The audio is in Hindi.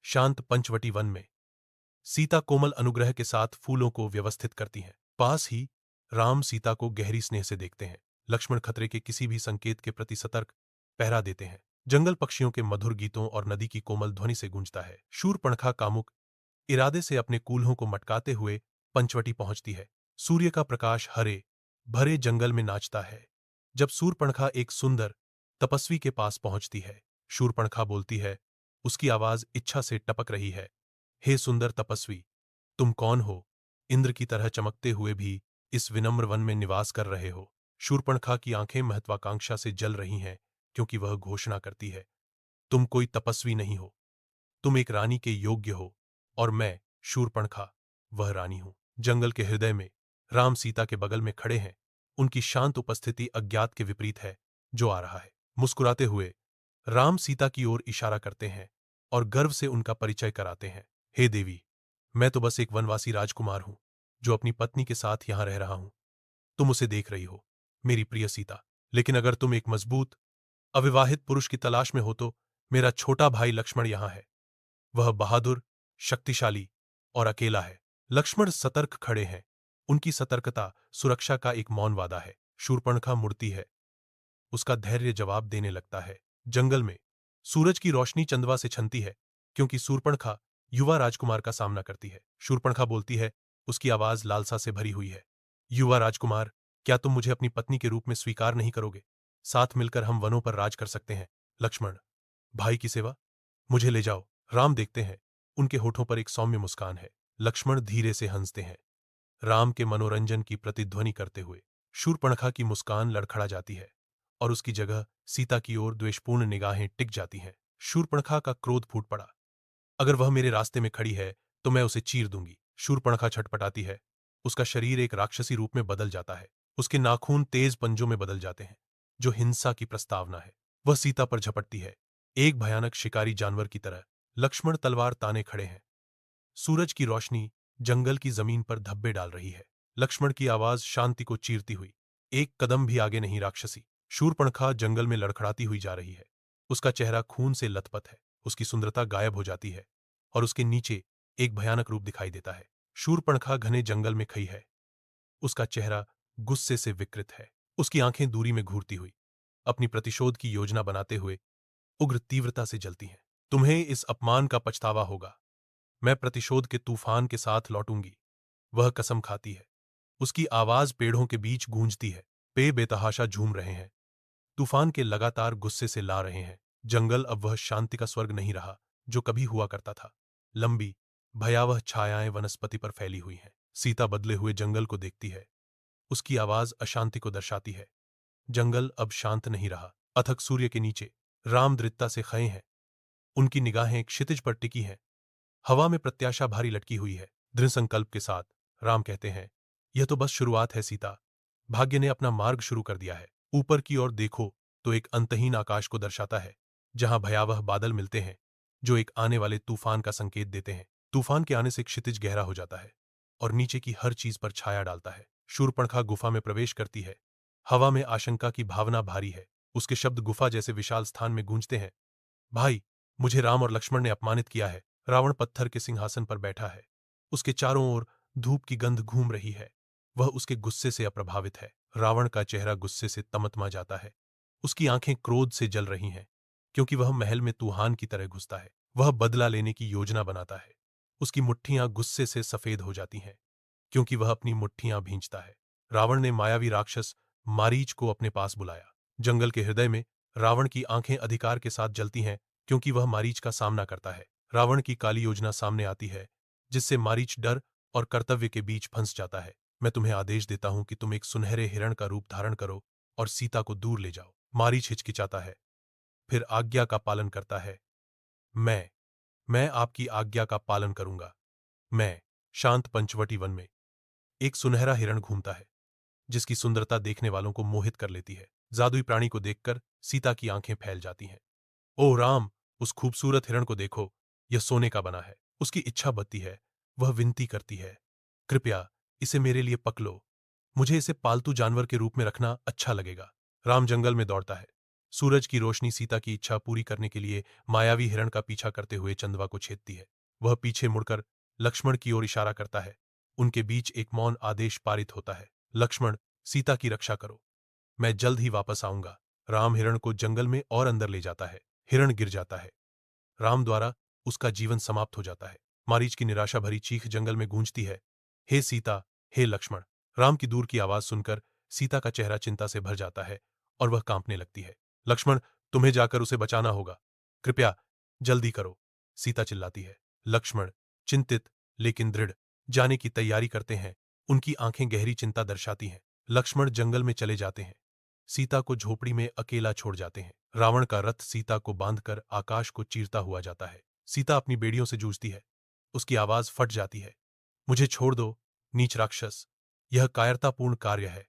शांत पंचवटी वन में सीता कोमल अनुग्रह के साथ फूलों को व्यवस्थित करती हैं। पास ही राम सीता को गहरी स्नेह से देखते हैं। लक्ष्मण खतरे के किसी भी संकेत के प्रति सतर्क पहरा देते हैं। जंगल पक्षियों के मधुर गीतों और नदी की कोमल ध्वनि से गूंजता है। शूर्पणखा कामुक इरादे से अपने कूल्हों को मटकाते हुए पंचवटी पहुंचती है। सूर्य का प्रकाश हरे भरे जंगल में नाचता है। जब शूर्पणखा एक सुंदर तपस्वी के पास पहुंचती है, शूर्पणखा बोलती है, उसकी आवाज इच्छा से टपक रही है। हे सुंदर तपस्वी, तुम कौन हो? इंद्र की तरह चमकते हुए भी इस विनम्र वन में निवास कर रहे हो। शूर्पणखा की आंखें महत्वाकांक्षा से जल रही हैं, क्योंकि वह घोषणा करती है, तुम कोई तपस्वी नहीं हो, तुम एक रानी के योग्य हो, और मैं शूर्पणखा वह रानी हूं। जंगल के हृदय में राम सीता के बगल में खड़े हैं। उनकी शांत उपस्थिति अज्ञात के विपरीत है जो आ रहा है। मुस्कुराते हुए राम सीता की ओर इशारा करते हैं और गर्व से उनका परिचय कराते हैं। हे देवी, मैं तो बस एक वनवासी राजकुमार हूं जो अपनी पत्नी के साथ यहां रह रहा हूं। तुम उसे देख रही हो, मेरी प्रिय सीता। लेकिन अगर तुम एक मजबूत अविवाहित पुरुष की तलाश में हो तो मेरा छोटा भाई लक्ष्मण यहां है। वह बहादुर, शक्तिशाली और अकेला है। लक्ष्मण सतर्क खड़े हैं। उनकी सतर्कता सुरक्षा का एक मौन वादा है। शूर्पणखा मुड़ती है। उसका धैर्य जवाब देने लगता है। जंगल में सूरज की रोशनी चंदवा से छनती है, क्योंकि शूर्पणखा युवा राजकुमार का सामना करती है। शूर्पणखा बोलती है, उसकी आवाज लालसा से भरी हुई है। युवा राजकुमार, क्या तुम मुझे अपनी पत्नी के रूप में स्वीकार नहीं करोगे? साथ मिलकर हम वनों पर राज कर सकते हैं। लक्ष्मण, भाई की सेवा, मुझे ले जाओ। राम देखते हैं, उनके होठों पर एक सौम्य मुस्कान है। लक्ष्मण धीरे से हंसते हैं, राम के मनोरंजन की प्रतिध्वनि करते हुए। शूर्पणखा की मुस्कान लड़खड़ा जाती है और उसकी जगह सीता की ओर द्वेषपूर्ण निगाहें टिक जाती हैं। शूर्पणखा का क्रोध फूट पड़ा। अगर वह मेरे रास्ते में खड़ी है तो मैं उसे चीर दूंगी। शूर्पणखा छटपटाती है। उसका शरीर एक राक्षसी रूप में बदल जाता है। उसके नाखून तेज पंजों में बदल जाते हैं, जो हिंसा की प्रस्तावना है। वह सीता पर झपटती है, एक भयानक शिकारी जानवर की तरह। लक्ष्मण तलवार ताने खड़े हैं। सूरज की रोशनी जंगल की जमीन पर धब्बे डाल रही है। लक्ष्मण की आवाज शांति को चीरती हुई, एक कदम भी आगे नहीं राक्षसी। शूर्पणखा जंगल में लड़खड़ाती हुई जा रही है। उसका चेहरा खून से लथपथ है। उसकी सुंदरता गायब हो जाती है और उसके नीचे एक भयानक रूप दिखाई देता है। शूर्पणखा घने जंगल में खई है। उसका चेहरा गुस्से से विकृत है। उसकी आंखें दूरी में घूरती हुई अपनी प्रतिशोध की योजना बनाते हुए उग्र तीव्रता से जलती हैं। तुम्हें इस अपमान का पछतावा होगा। मैं प्रतिशोध के तूफान के साथ लौटूंगी। वह कसम खाती है। उसकी आवाज पेड़ों के बीच गूंजती है। पेड़ बेतहाशा झूम रहे हैं, तूफान के लगातार गुस्से से ला रहे हैं। जंगल अब वह शांति का स्वर्ग नहीं रहा जो कभी हुआ करता था। लंबी भयावह छायाएं वनस्पति पर फैली हुई हैं। सीता बदले हुए जंगल को देखती है। उसकी आवाज अशांति को दर्शाती है। जंगल अब शांत नहीं रहा। अथक सूर्य के नीचे राम दृढ़ता से खड़े हैं। उनकी निगाहें क्षितिज पर टिकी हैं। हवा में प्रत्याशा भारी लटकी हुई है। दृढ़ संकल्प के साथ राम कहते हैं, यह तो बस शुरुआत है सीता। भाग्य ने अपना मार्ग शुरू कर दिया है। ऊपर की ओर देखो तो एक अंतहीन आकाश को दर्शाता है, जहां भयावह बादल मिलते हैं जो एक आने वाले तूफान का संकेत देते हैं। तूफान के आने से क्षितिज गहरा हो जाता है और नीचे की हर चीज पर छाया डालता है। शूर्पणखा गुफा में प्रवेश करती है। हवा में आशंका की भावना भारी है। उसके शब्द गुफा जैसे विशाल स्थान में गूंजते हैं। भाई, मुझे राम और लक्ष्मण ने अपमानित किया है। रावण पत्थर के सिंहासन पर बैठा है। उसके चारों ओर धूप की गंध घूम रही है। वह उसके गुस्से से अप्रभावित है। रावण का चेहरा गुस्से से तमतमा जाता है। उसकी आंखें क्रोध से जल रही हैं, क्योंकि वह महल में तूफान की तरह घुसता है। वह बदला लेने की योजना बनाता है। उसकी मुट्ठियां गुस्से से सफेद हो जाती हैं, क्योंकि वह अपनी मुट्ठियां भींचता है। रावण ने मायावी राक्षस मारीच को अपने पास बुलाया। जंगल के हृदय में रावण की आंखें अधिकार के साथ जलती हैं, क्योंकि वह मारीच का सामना करता है। रावण की काली योजना सामने आती है, जिससे मारीच डर और कर्तव्य के बीच फंस जाता है। मैं तुम्हें आदेश देता हूं कि तुम एक सुनहरे हिरण का रूप धारण करो और सीता को दूर ले जाओ। मारीच हिचकिचाता है, फिर आज्ञा का पालन करता है। मैं आपकी आज्ञा का पालन करूंगा। मैं शांत पंचवटी वन में एक सुनहरा हिरण घूमता है, जिसकी सुंदरता देखने वालों को मोहित कर लेती है। जादुई प्राणी को देखकर सीता की आंखें फैल जाती हैं। ओह राम, उस खूबसूरत हिरण को देखो, यह सोने का बना है। उसकी इच्छा बत्ती है। वह विनती करती है, कृपया इसे मेरे लिए पकड़ो। मुझे इसे पालतू जानवर के रूप में रखना अच्छा लगेगा। राम जंगल में दौड़ता है। सूरज की रोशनी सीता की इच्छा पूरी करने के लिए मायावी हिरण का पीछा करते हुए चंदवा को छेदती है। वह पीछे मुड़कर लक्ष्मण की ओर इशारा करता है। उनके बीच एक मौन आदेश पारित होता है। लक्ष्मण, सीता की रक्षा करो, मैं जल्द ही वापस आऊंगा। राम हिरण को जंगल में और अंदर ले जाता है। हिरण गिर जाता है। राम द्वारा उसका जीवन समाप्त हो जाता है। मारीच की निराशा भरी चीख जंगल में गूंजती है। हे सीता, हे लक्ष्मण। राम की दूर की आवाज सुनकर सीता का चेहरा चिंता से भर जाता है और वह कांपने लगती है। लक्ष्मण, तुम्हें जाकर उसे बचाना होगा, कृपया जल्दी करो, सीता चिल्लाती है। लक्ष्मण चिंतित लेकिन दृढ़ जाने की तैयारी करते हैं। उनकी आंखें गहरी चिंता दर्शाती हैं। लक्ष्मण जंगल में चले जाते हैं। सीता को झोपड़ी में अकेला छोड़ जाते हैं। रावण का रथ सीता को बांधकर आकाश को चीरता हुआ जाता है। सीता अपनी बेड़ियों से जूझती है। उसकी आवाज फट जाती है। मुझे छोड़ दो, नीच राक्षस, यह कायरतापूर्ण कार्य है।